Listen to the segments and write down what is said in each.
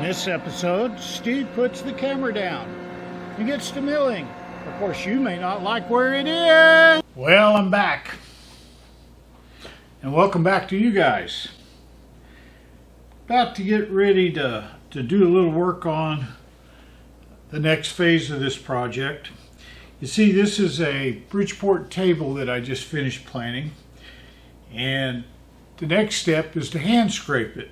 this episode, Steve puts the camera down and gets to milling. Of course, you may not like where it is. Well, I'm back. And welcome back to you guys. About to get ready to do a little work on the next phase of this project. You see, this is a Bridgeport table that I just finished planing. And the next step is to hand scrape it.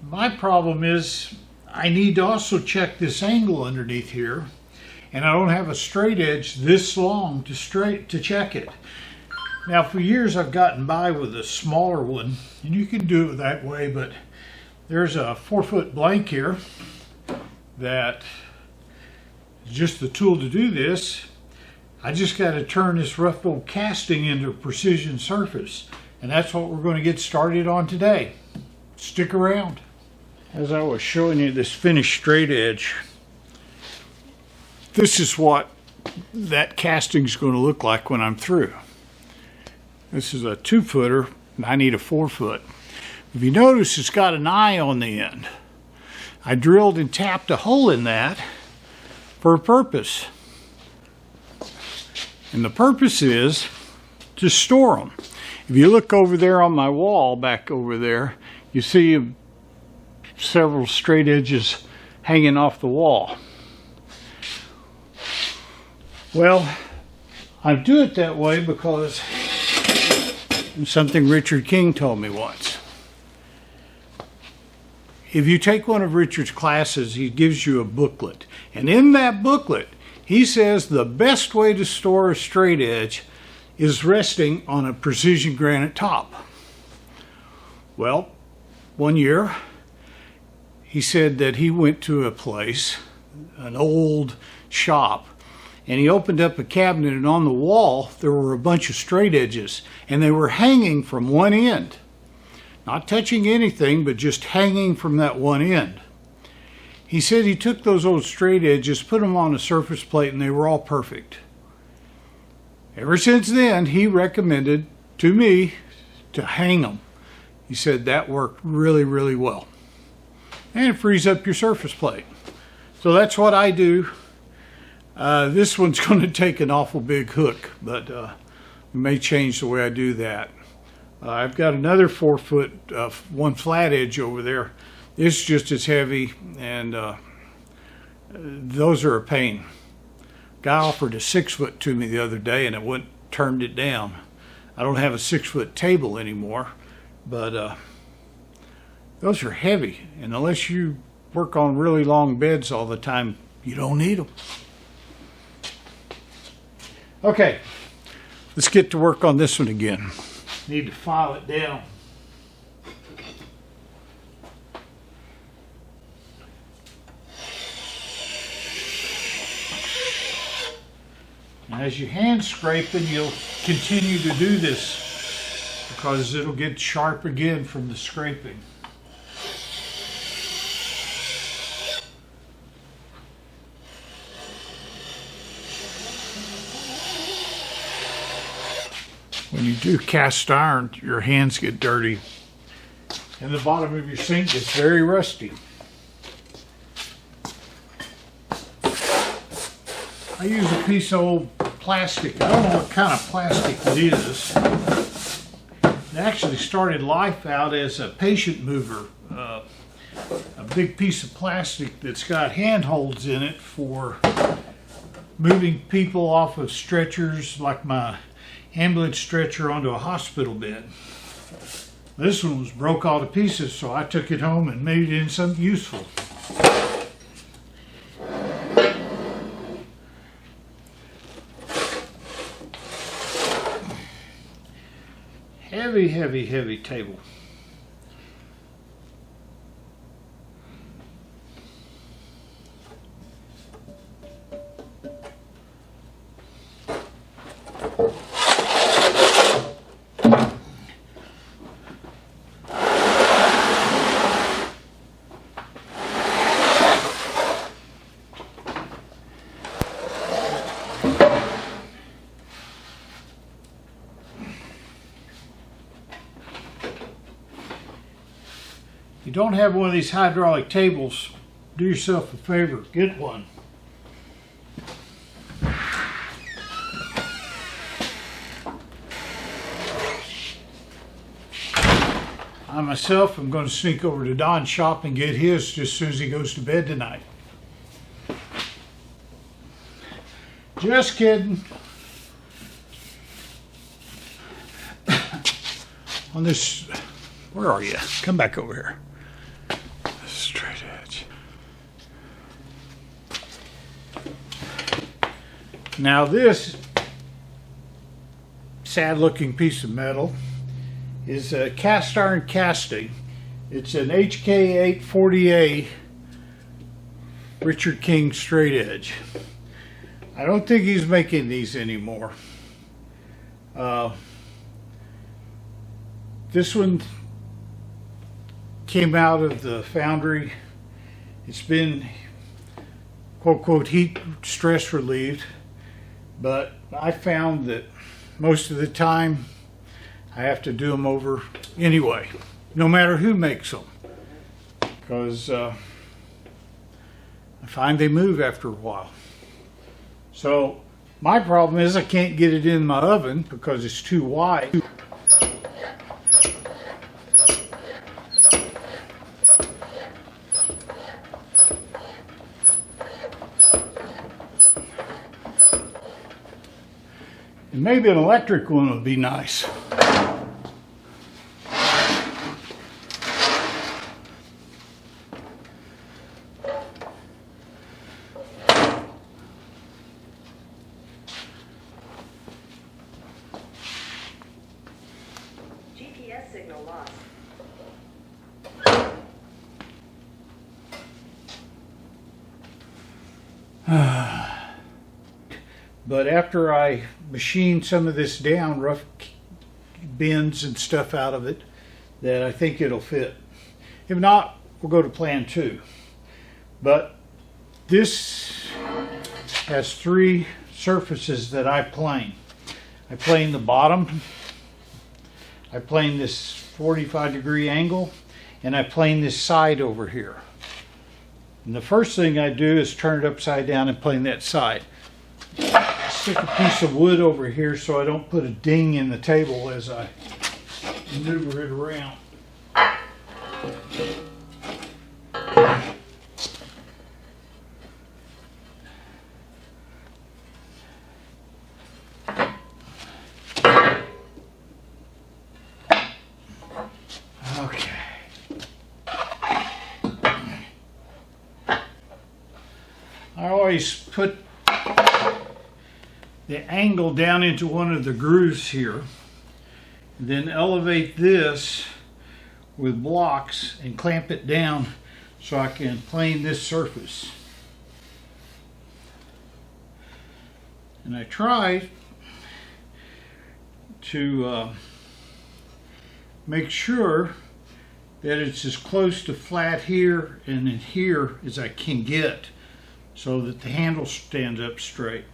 My problem is I need to also check this angle underneath here, and I don't have a straight edge this long to check it. Now, for years I've gotten by with a smaller one, and you can do it that way, but there's a 4-foot blank here that is just the tool to do this. I just got to turn this rough old casting into a precision surface, and that's what we're going to get started on today. Stick around. As I was showing you this finished straight edge, this is what that casting is going to look like when I'm through. This is a 2-footer, and I need a 4-foot. If you notice, it's got an eye on the end. I drilled and tapped a hole in that for a purpose. And the purpose is to store them. If you look over there on my wall, back over there, you see several straight edges hanging off the wall. Well, I do it that way because something Richard King told me once. If you take one of Richard's classes, he gives you a booklet. And in that booklet, he says the best way to store a straight edge is resting on a precision granite top. Well, one year, he said that he went to a place, an old shop, and he opened up a cabinet, and on the wall there were a bunch of straight edges, and they were hanging from one end. Not touching anything, but just hanging from that one end. He said he took those old straight edges, put them on a surface plate, and they were all perfect. Ever since then, he recommended to me to hang them. He said that worked really, really well. And it frees up your surface plate. So that's what I do. This one's going to take an awful big hook, but we may change the way I do that. I've got another 4-foot, one flat edge over there. It's just as heavy, and those are a pain. Guy offered a 6-foot to me the other day, and it turned it down. I don't have a 6-foot table anymore, but those are heavy, and unless you work on really long beds all the time, you don't need them. Okay, let's get to work on this one again. Need to file it down. And as you hand scraping, you'll continue to do this because it'll get sharp again from the scraping. When you do cast iron, your hands get dirty, and the bottom of your sink gets very rusty. I use a piece of old plastic. I don't know what kind of plastic it is. It actually started life out as a patient mover, a big piece of plastic that's got handholds in it for moving people off of stretchers, like my ambulance stretcher, onto a hospital bed. This one was broke all to pieces, so I took it home and made it into something useful. Heavy, heavy, heavy table. you don't have one of these hydraulic tables, do yourself a favor, get one. I myself am going to sneak over to Don's shop and get his just as soon as he goes to bed tonight. Just kidding. On this, where are you? Come back over here. Straight edge. Now this sad looking piece of metal is a cast iron casting. It's an HK840A Richard King straight edge. I don't think he's making these anymore. This one came out of the foundry. It's been quote quote heat stress relieved, but I found that most of the time I have to do them over anyway, no matter who makes them, because I find they move after a while. So my problem is I can't get it in my oven because it's too wide. And maybe an electric one would be nice. GPS signal lost. But after I machine some of this down, rough bends and stuff out of it, that I think it'll fit. If not, we'll go to plan 2. But this has 3 surfaces that I plane. I plane the bottom, I plane this 45-degree angle, and I plane this side over here. And the first thing I do is turn it upside down and plane that side. Stick a piece of wood over here so I don't put a ding in the table as I maneuver it around. Okay. I always put the angle down into one of the grooves here, then elevate this with blocks and clamp it down so I can plane this surface. And I try to make sure that it's as close to flat here and in here as I can get so that the handle stands up straight.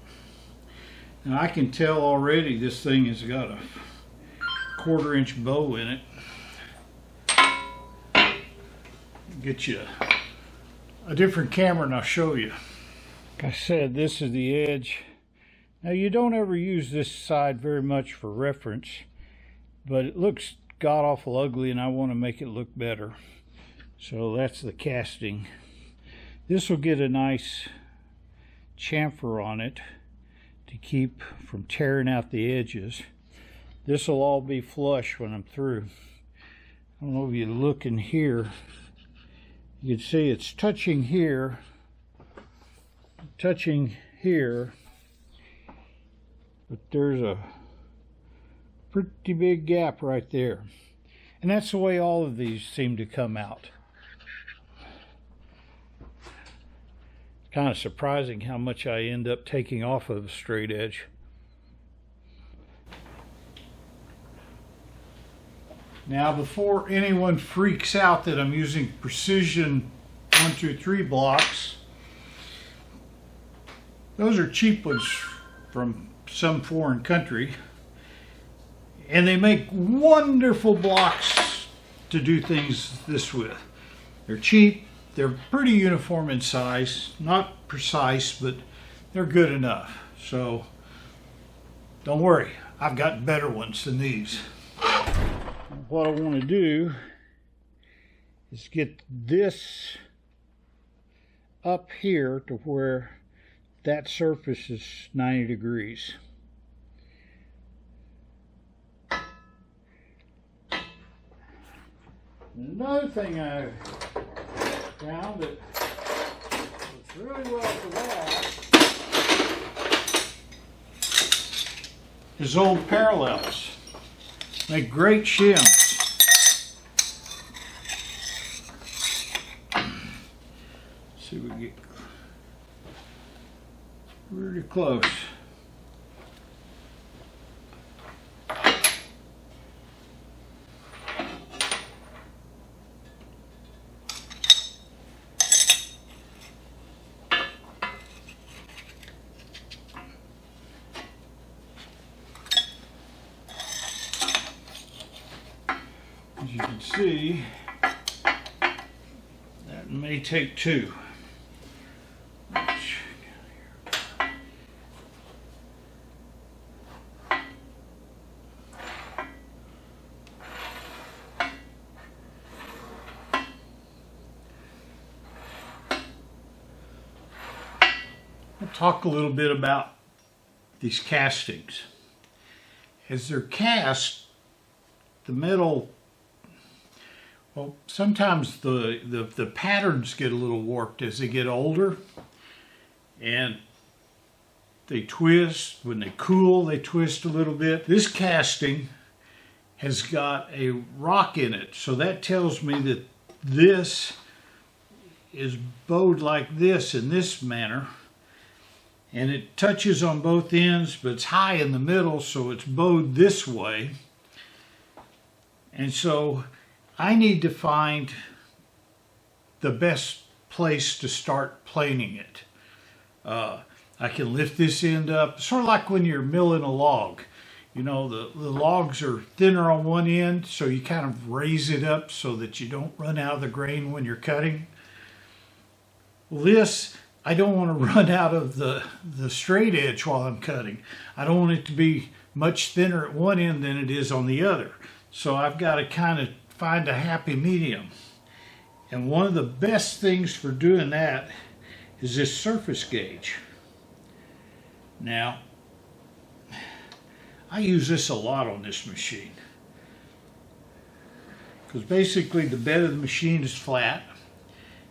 Now I can tell already this thing has got a 1/4-inch bow in it. Get you a different camera and I'll show you. Like I said, this is the edge. Now you don't ever use this side very much for reference, but it looks god awful ugly and I want to make it look better. So that's the casting. This will get a nice chamfer on it to keep from tearing out the edges. This will all be flush when I'm through. I don't know if you look in here, you can see it's touching here, but there's a pretty big gap right there. And that's the way all of these seem to come out. Kind of surprising how much I end up taking off of a straight edge. Now before anyone freaks out that I'm using precision 1, 2, 3 blocks, those are cheap ones from some foreign country, and they make wonderful blocks to do things this with. They're cheap, they're pretty uniform in size, not precise, but they're good enough. So don't worry, I've got better ones than these. What I want to do is get this up here to where that surface is 90 degrees. Another thing I found that works really well for that is old parallels. Make great shims. See if we get really close. As you can see, that may take two. I'll talk a little bit about these castings. As they're cast, the metal, well, sometimes the patterns get a little warped as they get older, and they twist. When they cool, they twist a little bit. This casting has got a rock in it, so that tells me that this is bowed like this in this manner, and it touches on both ends, but it's high in the middle, so it's bowed this way. And so I need to find the best place to start planing it. I can lift this end up, sort of like when you're milling a log. You know, the logs are thinner on one end, so you kind of raise it up so that you don't run out of the grain when you're cutting. Well, this, I don't want to run out of the straight edge while I'm cutting. I don't want it to be much thinner at one end than it is on the other. So I've got to kind of find a happy medium. And one of the best things for doing that is this surface gauge. Now, I use this a lot on this machine, because basically the bed of the machine is flat,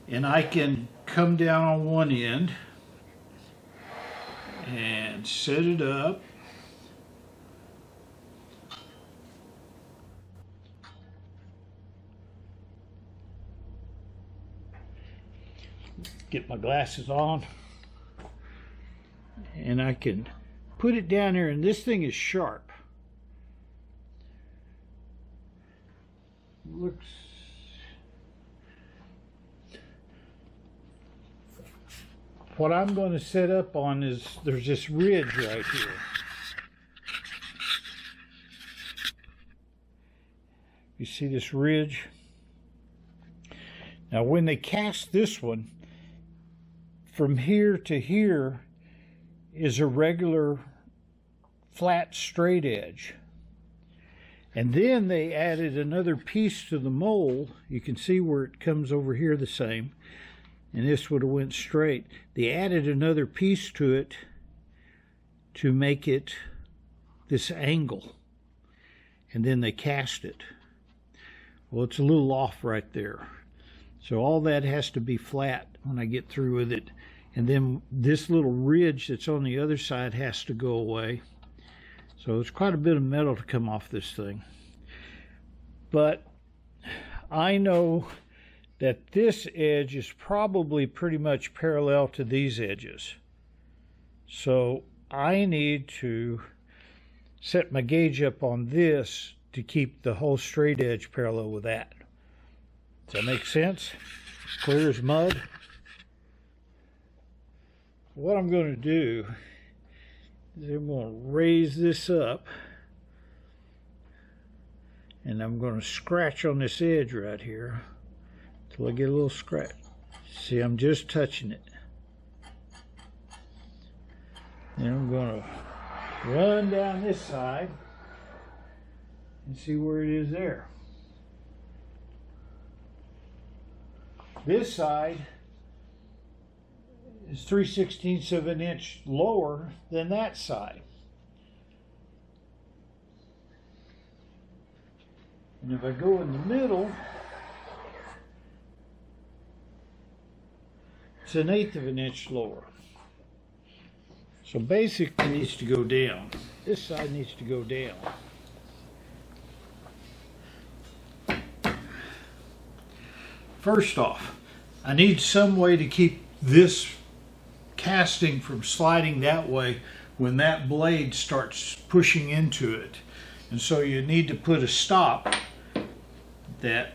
and I can come down on one end and set it up. Get my glasses on, and I can put it down there, and this thing is sharp. Looks, what I'm going to set up on is, there's this ridge right here. You see this ridge? Now when they cast this one, from here to here is a regular flat straight edge. And then they added another piece to the mold. You can see where it comes over here the same. And this would have went straight. They added another piece to it to make it this angle. And then they cast it. Well, it's a little off right there. So all that has to be flat when I get through with it. And then this little ridge that's on the other side has to go away. So it's quite a bit of metal to come off this thing. But I know that this edge is probably pretty much parallel to these edges. So I need to set my gauge up on this to keep the whole straight edge parallel with that. Does that make sense? Clear as mud. What I'm going to do is I'm going to raise this up, and I'm going to scratch on this edge right here till I get a little scratch. See, I'm just touching it. Then I'm going to run down this side and see where it is there. This side is 3/16 of an inch lower than that side. And if I go in the middle, it's 1/8 of an inch lower. So basically it needs to go down. This side needs to go down. First off, I need some way to keep this casting from sliding that way when that blade starts pushing into it. And so you need to put a stop that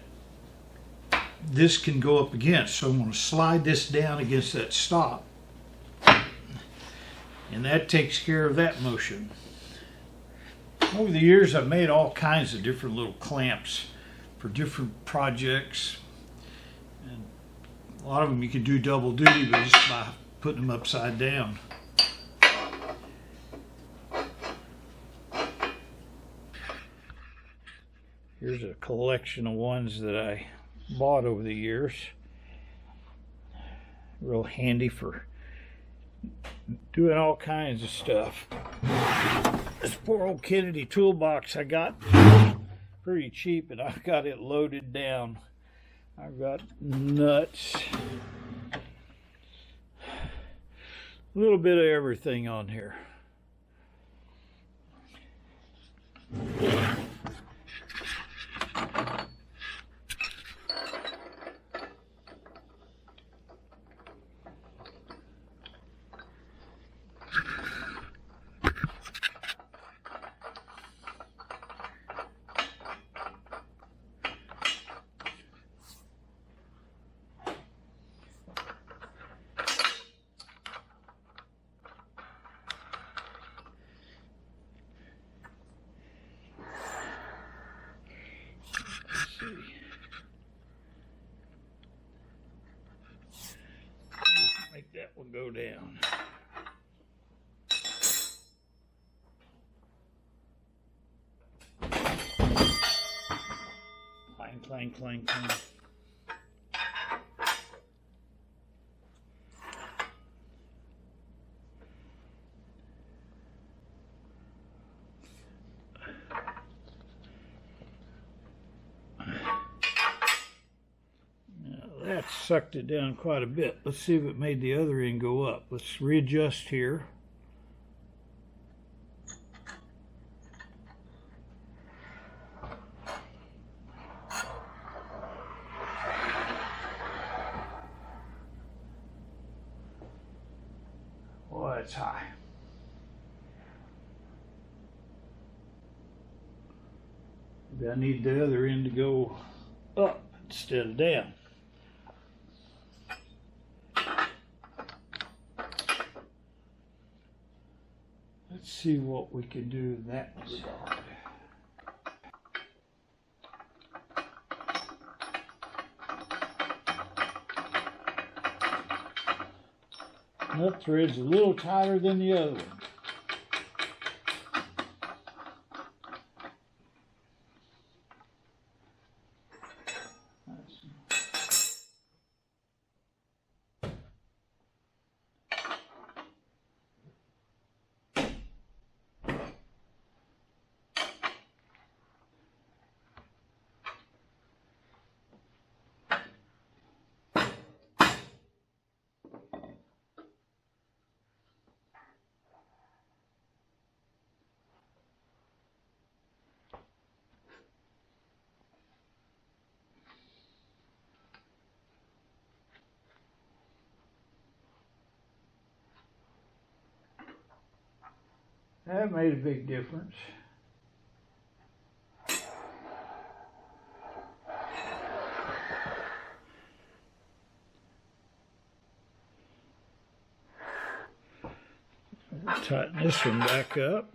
this can go up against. So I'm going to slide this down against that stop. And that takes care of that motion. Over the years I've made all kinds of different little clamps for different projects. And a lot of them you can do double duty but just by putting them upside down. Here's a collection of ones that I bought over the years. Real handy for doing all kinds of stuff. This poor old Kennedy toolbox I got pretty cheap, and I've got it loaded down. I've got nuts, a little bit of everything on here. Make that one go down. Clang, clang, clang, clang. That sucked it down quite a bit. Let's see if it made the other end go up. Let's readjust here. Boy, it's high. Maybe I need the other end to go up instead of down. Let's see what we can do in that regard. That thread's a little tighter than the other one. That made a big difference. Tighten this one back up.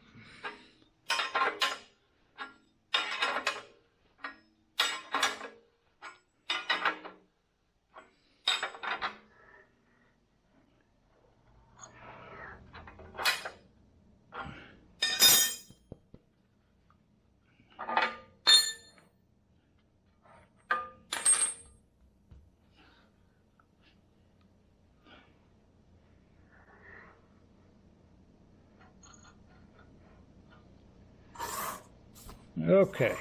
Okay,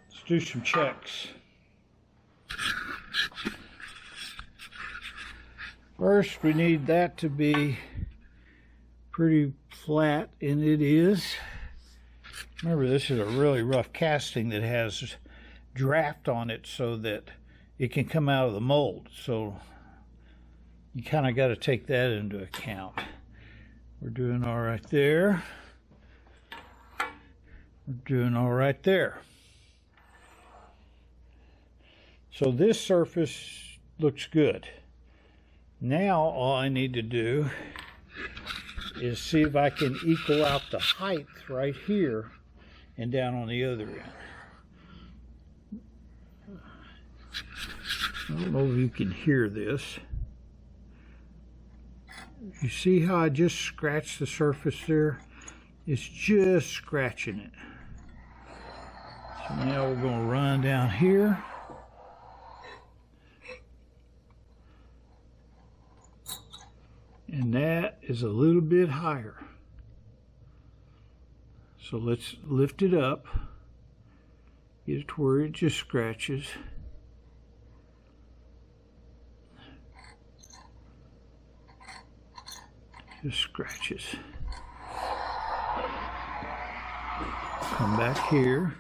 let's do some checks. First, we need that to be pretty flat, and it is. Remember, this is a really rough casting that has draft on it so that it can come out of the mold. So you kind of got to take that into account. We're doing all right there. We're doing all right there. So this surface looks good. Now all I need to do is see if I can equal out the height right here and down on the other end. I don't know if you can hear this. You see how I just scratched the surface there? It's just scratching it. So now we're going to run down here. And that is a little bit higher. So let's lift it up. Get it to where it just scratches. Just scratches. Come back here.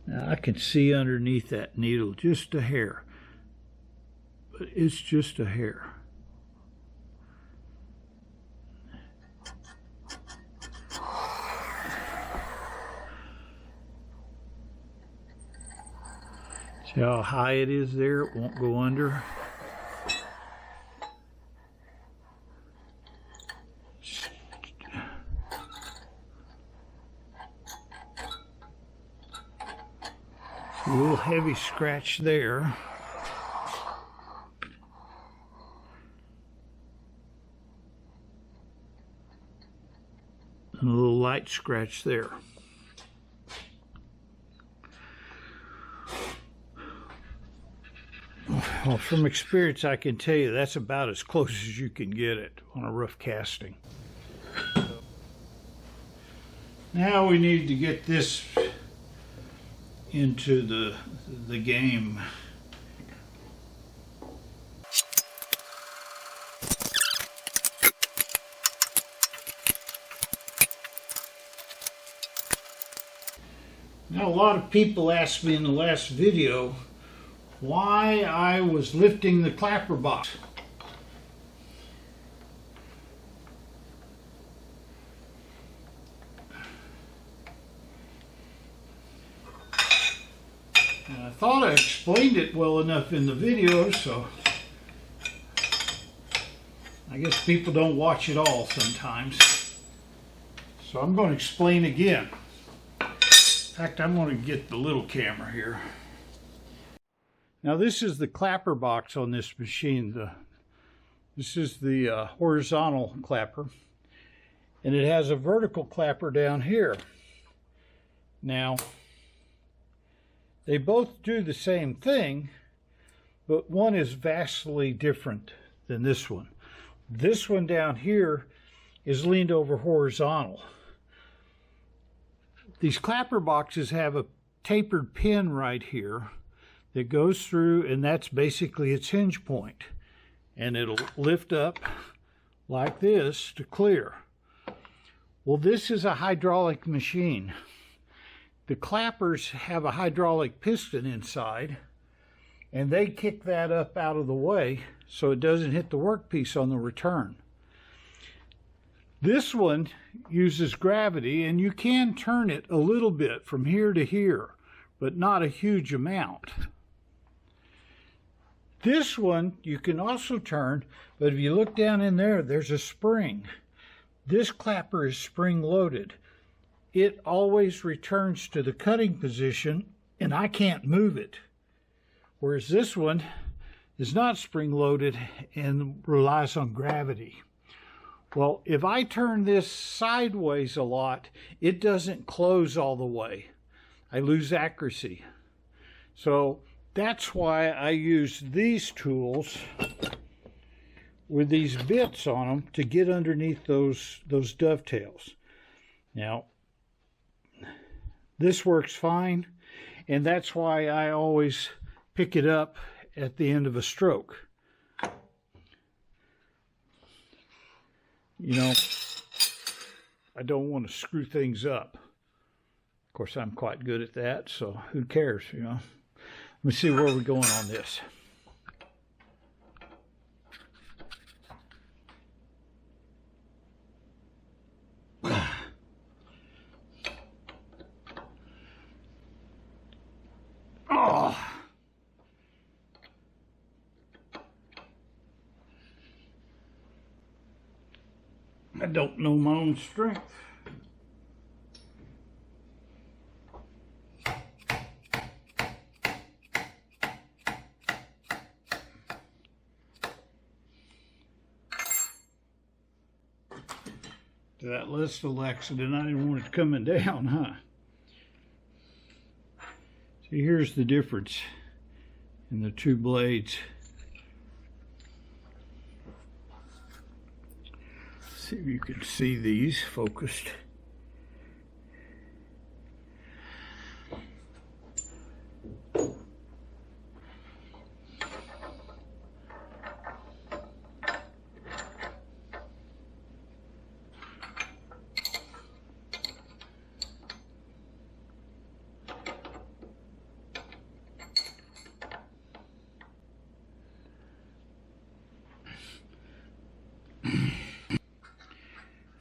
Now I can see underneath that needle just a hair, but it's just a hair. See how high it is there? It won't go under. A little heavy scratch there. And a little light scratch there. Well, from experience, I can tell you that's about as close as you can get it on a rough casting. Now we need to get this into the game. Now, a lot of people asked me in the last video why I was lifting the clapper box. And I thought I explained it well enough in the video, so I guess people don't watch it all sometimes. So I'm going to explain again. In fact, I'm going to get the little camera here. Now this is the clapper box on this machine. This is the horizontal clapper, and it has a vertical clapper down here. Now, they both do the same thing, but one is vastly different than this one. This one down here is leaned over horizontal. These clapper boxes have a tapered pin right here that goes through, and that's basically its hinge point. And it'll lift up like this to clear. Well, this is a hydraulic machine. The clappers have a hydraulic piston inside, and they kick that up out of the way so it doesn't hit the workpiece on the return. This one uses gravity, and you can turn it a little bit from here to here, but not a huge amount. This one you can also turn, but if you look down in there, there's a spring. This clapper is spring loaded. It always returns to the cutting position, and I can't move it. Whereas this one is not spring loaded and relies on gravity. Well, if I turn this sideways a lot, it doesn't close all the way. I lose accuracy. So that's why I use these tools with these bits on them to get underneath those dovetails. Now, this works fine, and that's why I always pick it up at the end of a stroke. You know, I don't want to screw things up. Of course, I'm quite good at that, so who cares, you know. Let me see where we're going on this. Oh. I don't know my own strength. To that little accident, I didn't want it coming down, huh? See, here's the difference in the two blades. See if you can see these focused.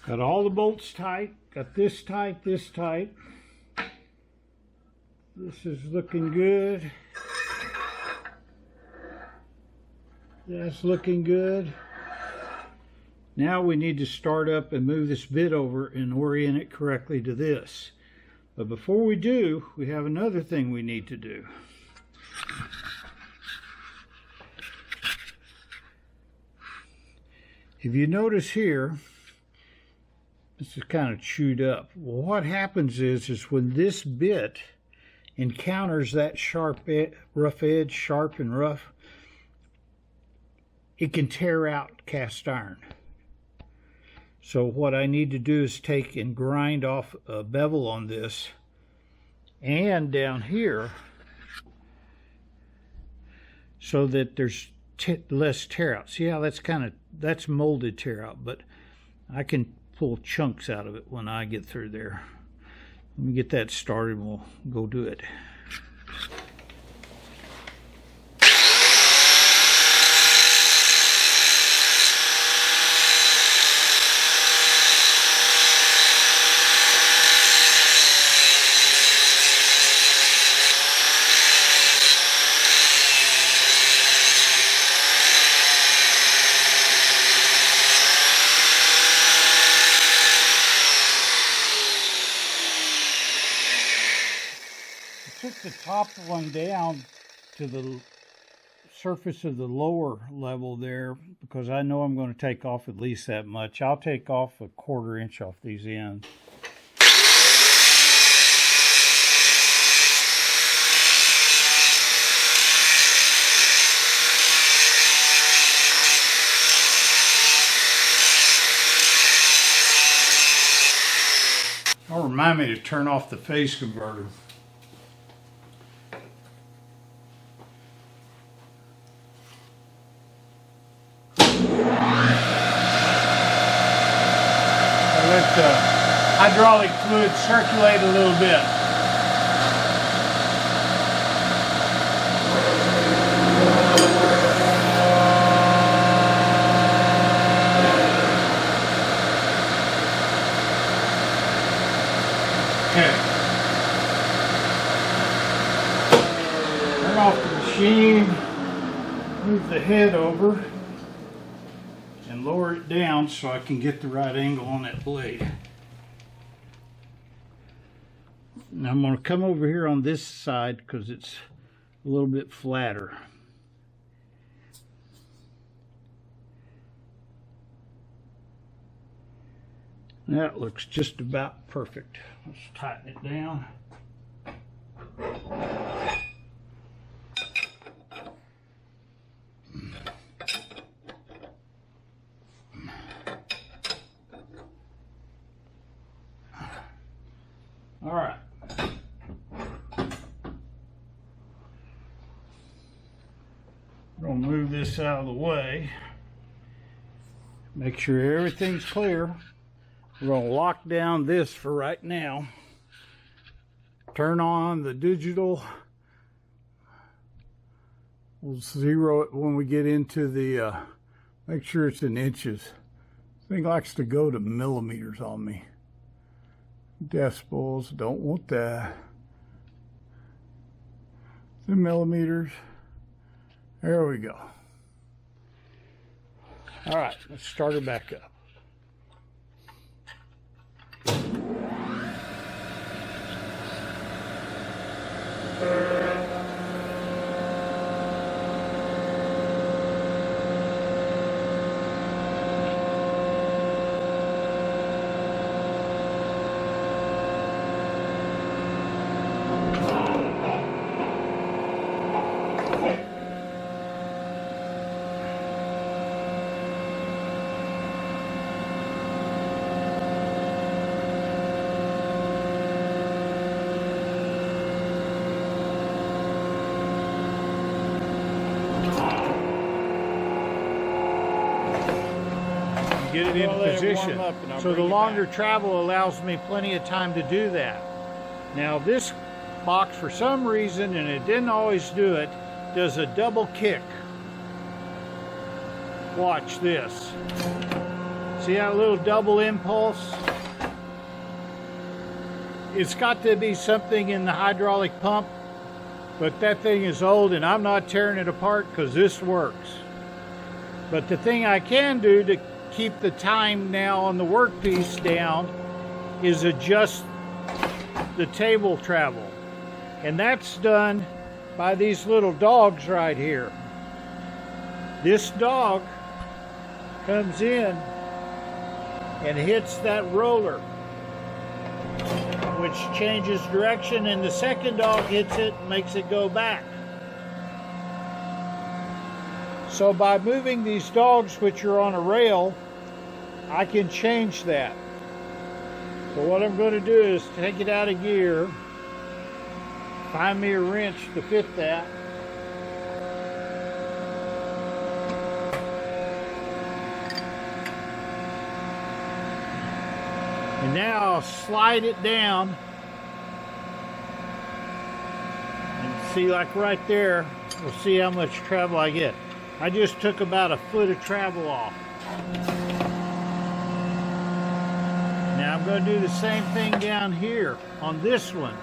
Got all the bolts tight, got this tight, this tight. This is looking good. That's looking good. Now we need to start up and move this bit over and orient it correctly to this. But before we do, we have another thing we need to do. If you notice here, this is kind of chewed up. Well, what happens is when this bit encounters that rough edge, sharp and rough, it can tear out cast iron. So what I need to do is take and grind off a bevel on this and down here so that there's less tear out. See how that's molded tear out, but I can pull chunks out of it when I get through there. Let me get that started and we'll go do it. Took the top one down to the surface of the lower level there because I know I'm going to take off at least that much. I'll take off a 1/4 inch off these ends. That'll remind me to turn off the phase converter. Let the hydraulic fluid circulate a little bit. Okay. Turn off the machine, move the head over, and lower it down so I can get the right angle on that blade. Now I'm going to come over here on this side because it's a little bit flatter. That looks just about perfect. Let's tighten it down. All right. We're going to move this out of the way. Make sure everything's clear. We're going to lock down this for right now. Turn on the digital. We'll zero it when we get into the, make sure it's in inches. This thing likes to go to millimeters on me. Decibels, don't want that. The millimeters. There we go. All right, let's start her back up. Get it in position. So the longer travel allows me plenty of time to do that. Now this box, for some reason, and it didn't always do it, does a double kick. Watch this. See that little double impulse? It's got to be something in the hydraulic pump, but that thing is old and I'm not tearing it apart because this works. But the thing I can do to keep the time now on the workpiece down is adjust the table travel. And that's done by these little dogs right here. This dog comes in and hits that roller, which changes direction, and the second dog hits it, makes it go back. So by moving these dogs, which are on a rail, I can change that. So what I'm going to do is take it out of gear, find me a wrench to fit that. And now I'll slide it down. And see, like right there, we'll see how much travel I get. I just took about a foot of travel off. Now I'm going to do the same thing down here on this one.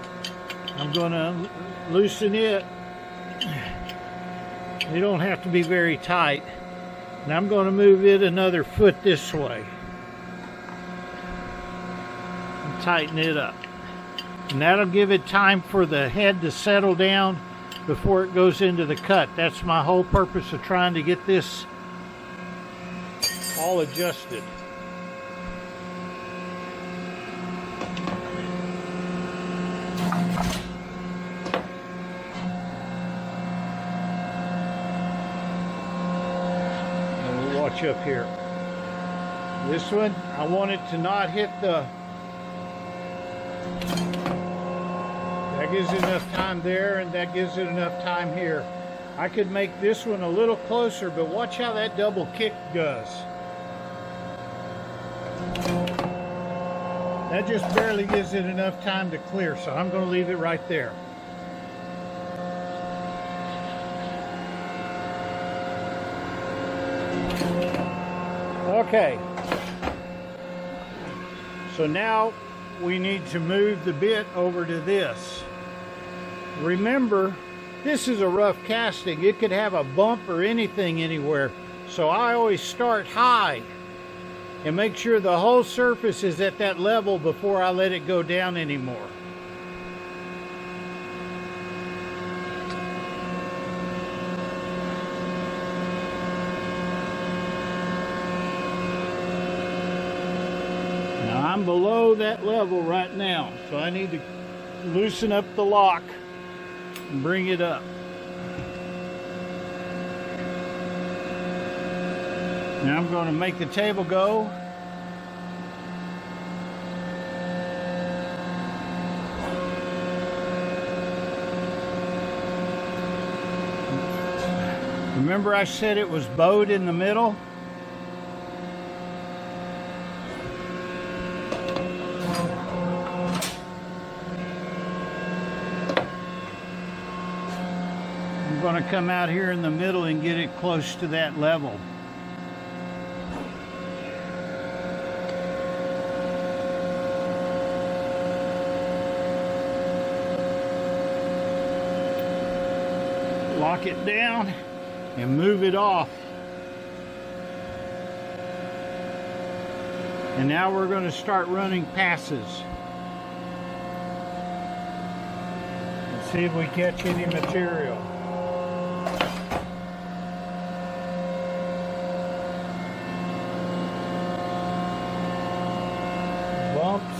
I'm going to loosen it. They don't have to be very tight. And I'm going to move it another foot this way. And tighten it up. And that'll give it time for the head to settle down before it goes into the cut. That's my whole purpose of trying to get this all adjusted. Watch up here. This one, I want it to not hit the... That gives it enough time there, and that gives it enough time here. I could make this one a little closer, but watch how that double kick does. That just barely gives it enough time to clear, so I'm going to leave it right there. Okay, so now we need to move the bit over to this. Remember, this is a rough casting. It could have a bump or anything anywhere. So I always start high and make sure the whole surface is at that level before I let it go down anymore. I'm below that level right now, so I need to loosen up the lock and bring it up. Now I'm going to make the table go. Remember I said it was bowed in the middle? I'm going to come out here in the middle and get it close to that level. Lock it down and move it off. And now we're going to start running passes. Let's see if we catch any material. Bumps.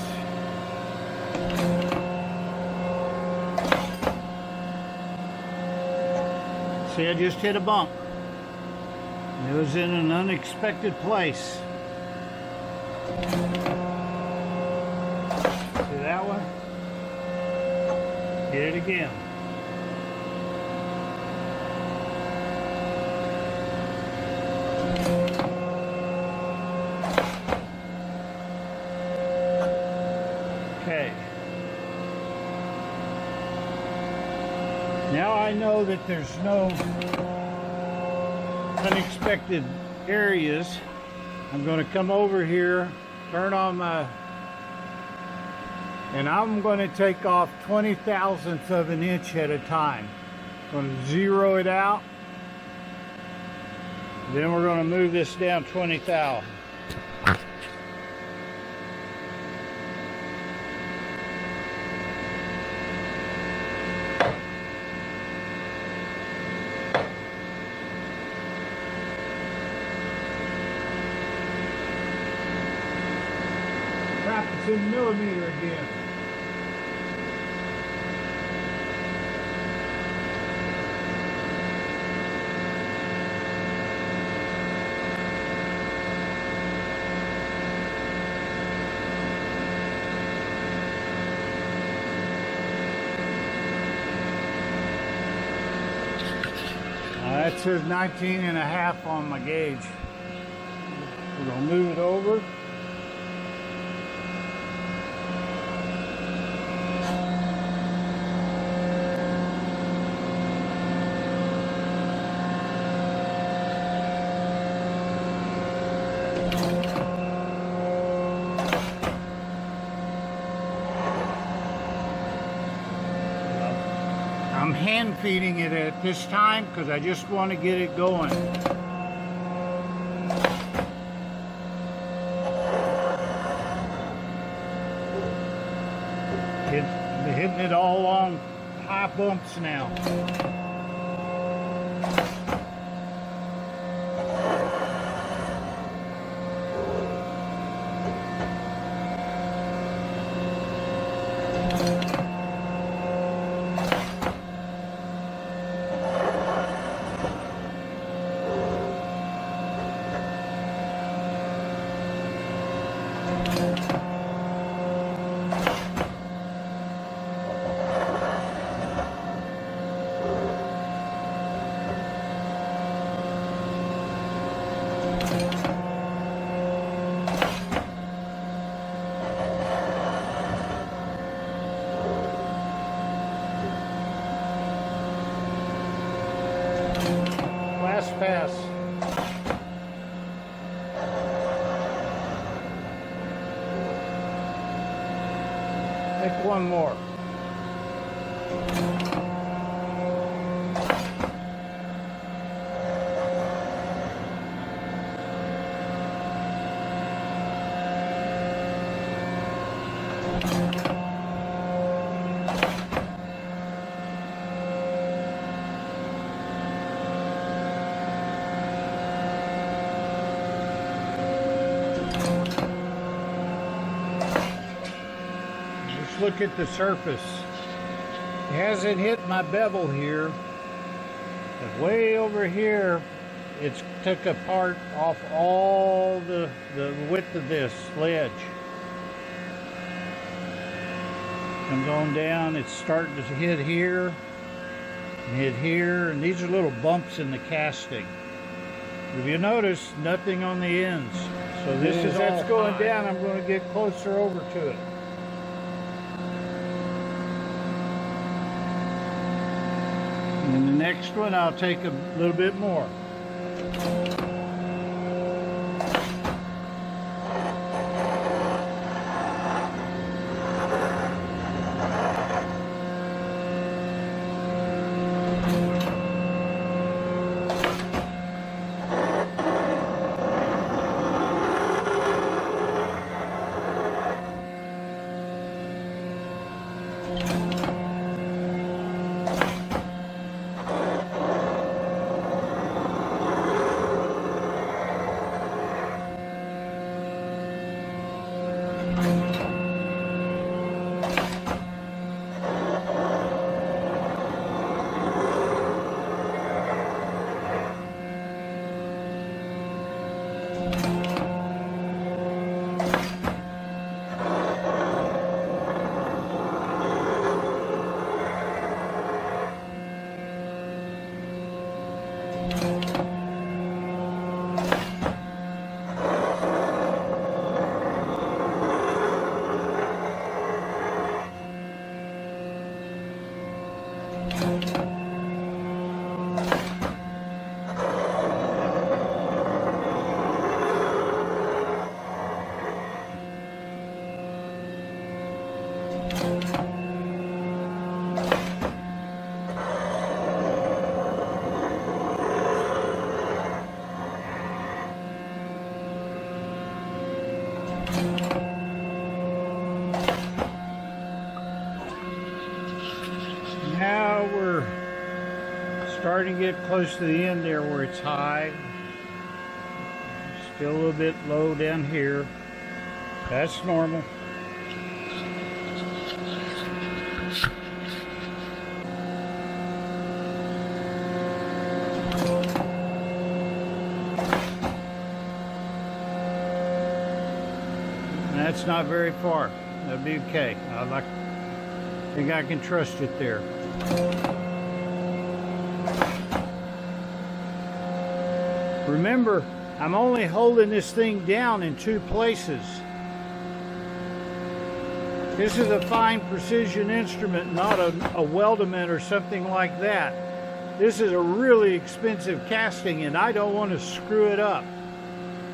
See, I just hit a bump. It was in an unexpected place. See that one? Hit it again. Okay. Now I know that there's no unexpected areas. I'm going to come over here, turn on my, and I'm going to take off 20,000ths of an inch at a time. I'm going to zero it out. Then we're going to move this down 20 thou. Crap, it's in millimeter again. That says 19.5 on my gauge. We're going to move it over. I'm hand feeding it at this time because I just want to get it going. Hitting it all along high bumps now. Last pass. Take one more. Look at the surface. It hasn't hit my bevel here, but way over here it's took apart off all the width of this ledge. Comes on down, it's starting to hit here, hit here, and these are little bumps in the casting. If you notice, nothing on the ends. So this is that's going down. I'm going to get closer over to it. And the next one, I'll take a little bit more. Now we're starting to get close to the end there where it's high. Still a little bit low down here. That's normal. That's not very far. That'd be okay. I think I can trust it there. Remember, I'm only holding this thing down in 2 places. This is a fine precision instrument, not a weldment or something like that. This is a really expensive casting, and I don't want to screw it up.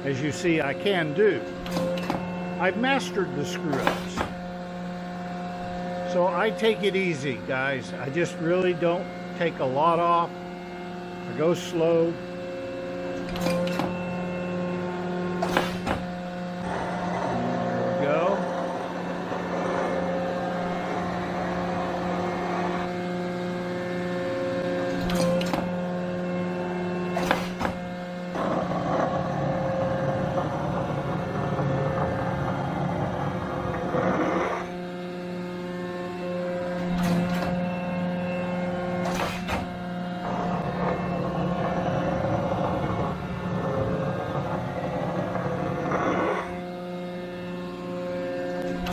As you see, I can do. I've mastered the screw-ups. So I take it easy, guys. I just really don't take a lot off. I go slow. There we go.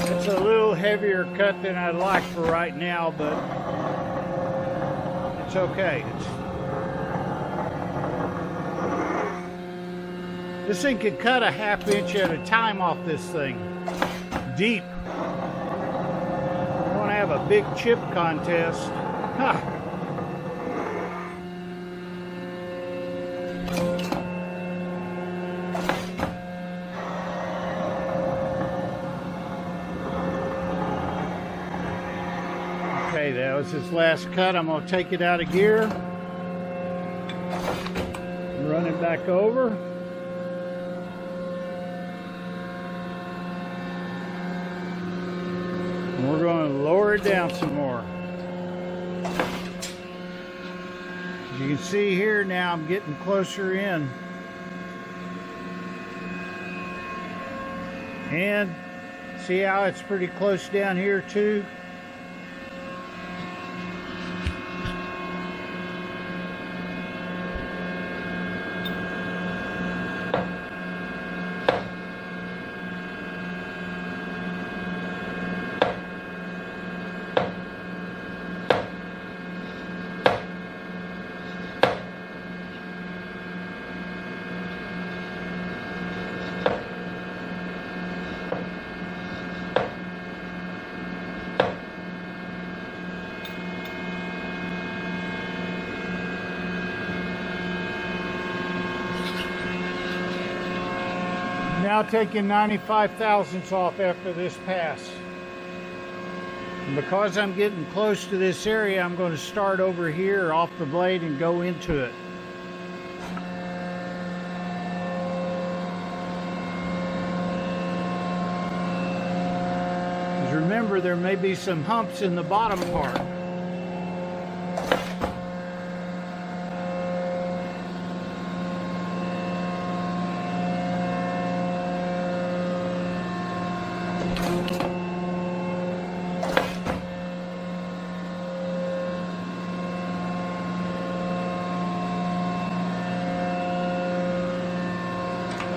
It's a little heavier cut than I'd like for right now, but it's okay. This thing can cut a 1/2 inch at a time off this thing. Deep. I want to have a big chip contest. Ha! Okay, that was his last cut. I'm going to take it out of gear. Run it back over. And we're going to lower it down some more. As you can see here now, I'm getting closer in. And see how it's pretty close down here too? now taking 95 thousandths off after this pass. And because I'm getting close to this area, I'm going to start over here off the blade and go into it. Because remember, there may be some humps in the bottom part.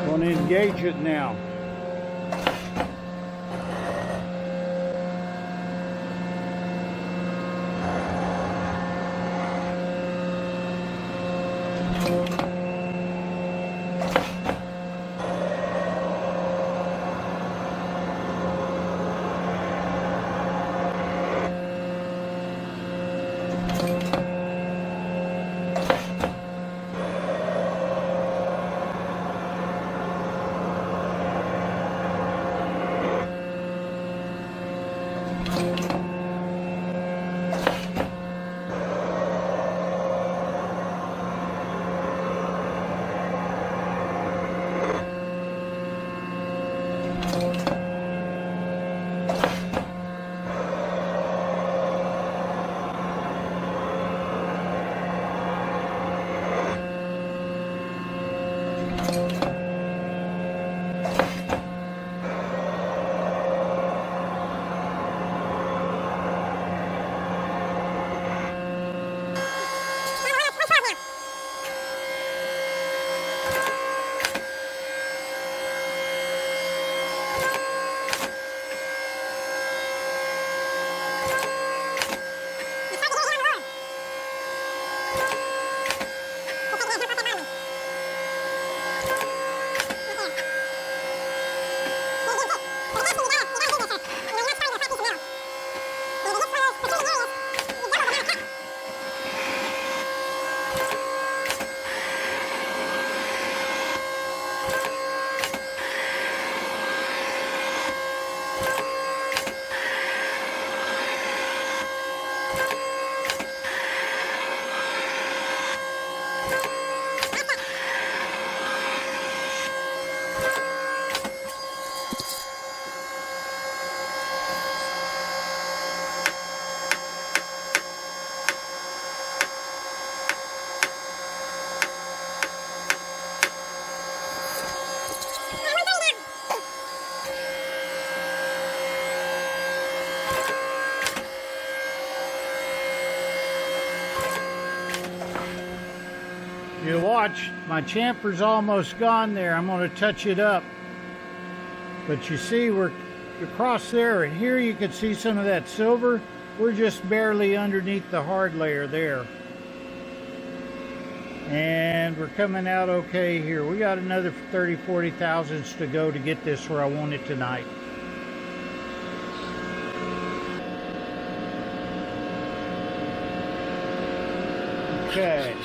Going to engage it now. You watch, my chamfer's almost gone there. I'm going to touch it up. But you see, we're across there, and here you can see some of that silver. We're just barely underneath the hard layer there. And we're coming out okay here. We got another 30, 40 thousandths to go to get this where I want it tonight. Okay.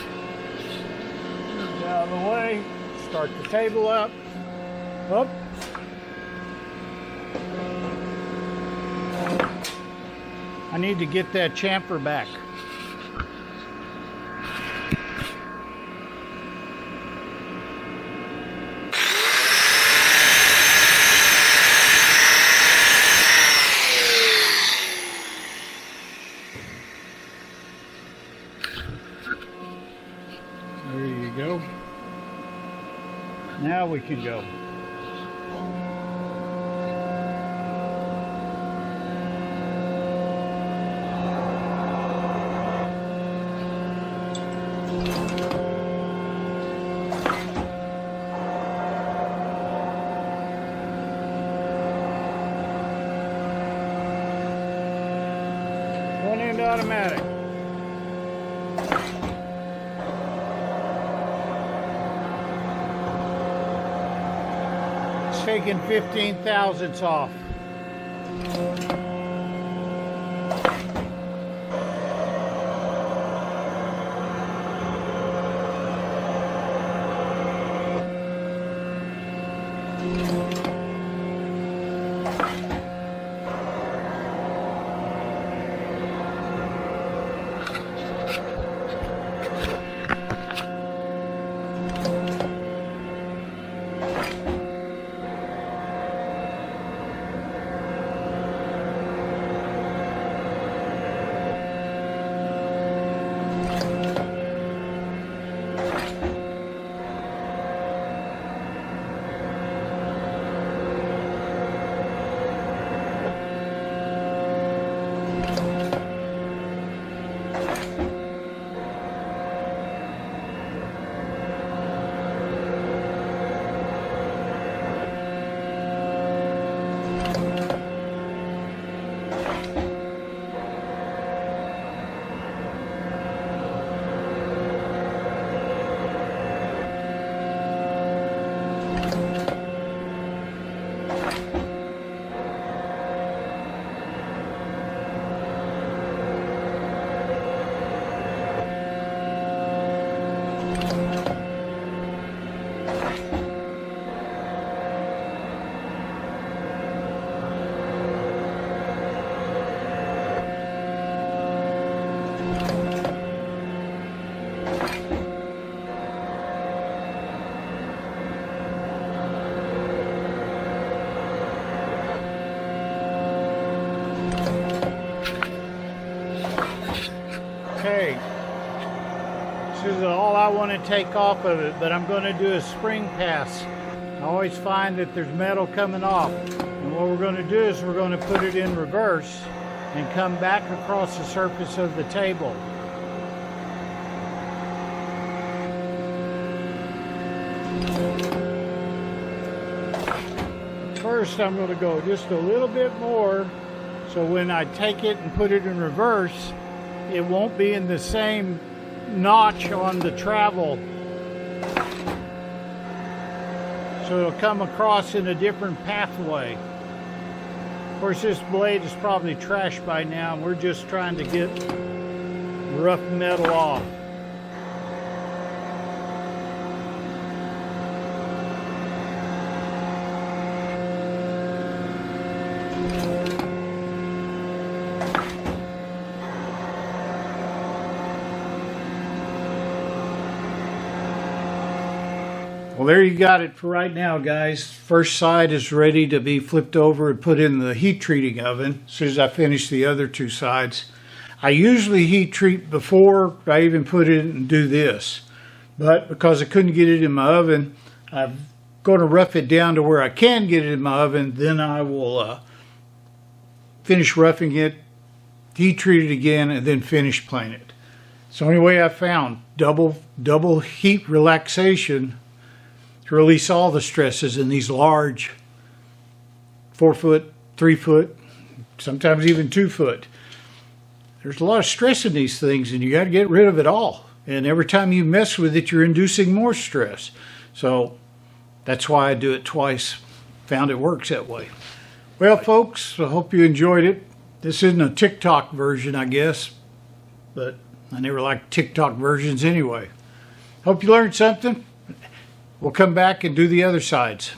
Out of the way. Start the table up. Up. I need to get that chamfer back. There you go. Now we can go. One end automatic. It's taking 15 thousandths off. Okay, this is all I want to take off of it, but I'm going to do a spring pass. I always find that there's metal coming off, and what we're going to do is we're going to put it in reverse and come back across the surface of the table. First, I'm going to go just a little bit more, so when I take it and put it in reverse, it won't be in the same notch on the travel. So it'll come across in a different pathway. Of course, this blade is probably trashed by now, and we're just trying to get rough metal off. Well, there you got it for right now, guys. First side is ready to be flipped over and put in the heat treating oven as soon as I finish the other two sides. I usually heat treat before I even put it in and do this, but because I couldn't get it in my oven, I'm going to rough it down to where I can get it in my oven. Then I will finish roughing it, heat treat it again, and then finish planing it. It's the only way I found. Double heat relaxation to release all the stresses in these large 4 foot, 3 foot, sometimes even 2 foot. There's a lot of stress in these things, and you got to get rid of it all. And every time you mess with it, you're inducing more stress. So that's why I do it twice. Found it works that way. Well, folks, I hope you enjoyed it. This isn't a TIC TOC version, I guess, but I never liked TIC TOC versions anyway. Hope you learned something. We'll come back and do the other sides.